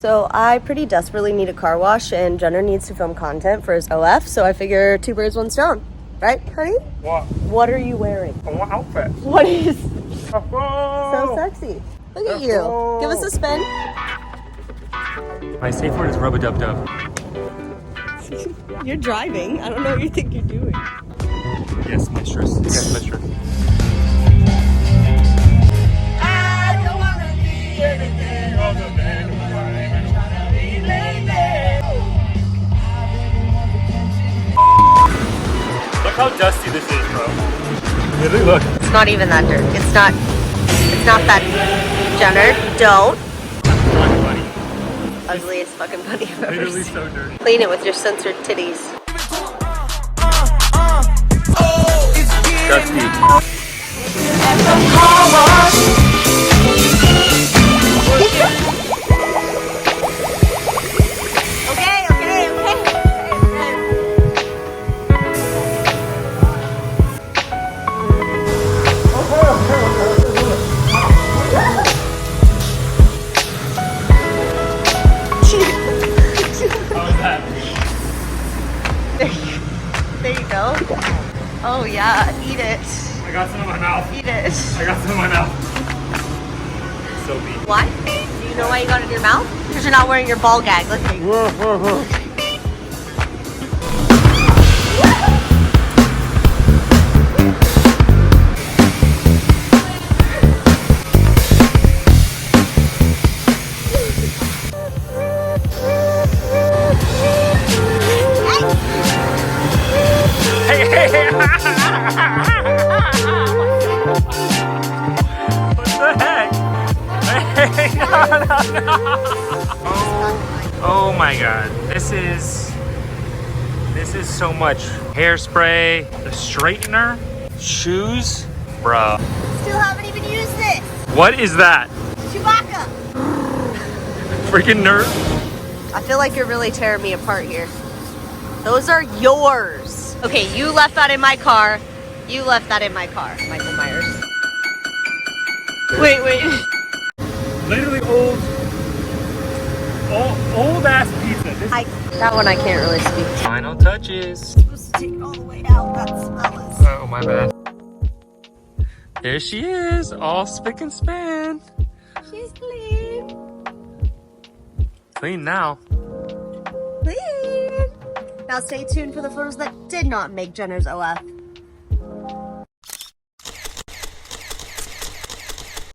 So I pretty desperately need a car wash, and Jenner needs to film content for his OF, so I figure two birds, one stone. Right, honey? What? What are you wearing? What outfit? What is So so sexy? Look at you. Give us a spin. My safe word is rub-a-dub-dub. You're driving. I don't know what you think you're doing. Yes, mistress. Yes, mistress. I don't wanna be anything other than who I am and trying to be lately. Look how dusty this is, bro. Really, look. It's not even that dirt. It's not that. Jenner, don't. Not funny. Ugliest fucking bunny I've ever Literally seen. so dirty. Clean it with your censored titties. Dusty. There you go. Oh yeah, eat it. I got some in my mouth. Eat it. I got some in my mouth. So deep. Why? Do you know why you got it in your mouth? Because you're not wearing your ball gag. Look at you. What the heck? Hey, no. Oh my god. This is so much. Hairspray, the straightener, shoes, bro. Still haven't even used this. What is that? Chewbacca. Freaking nerd. I feel like you're really tearing me apart here. Those are yours. Okay, you left that in my car. You left that in my car, Michael Myers. Wait. Literally old ass pizza. That one I can't really speak. Final touches. Supposed to take it all the way out. That smell is. Oh, my bad. There she is, all spick and span. She's clean. Clean now. Clean. Now stay tuned for the photos that did not make Jenner's OF.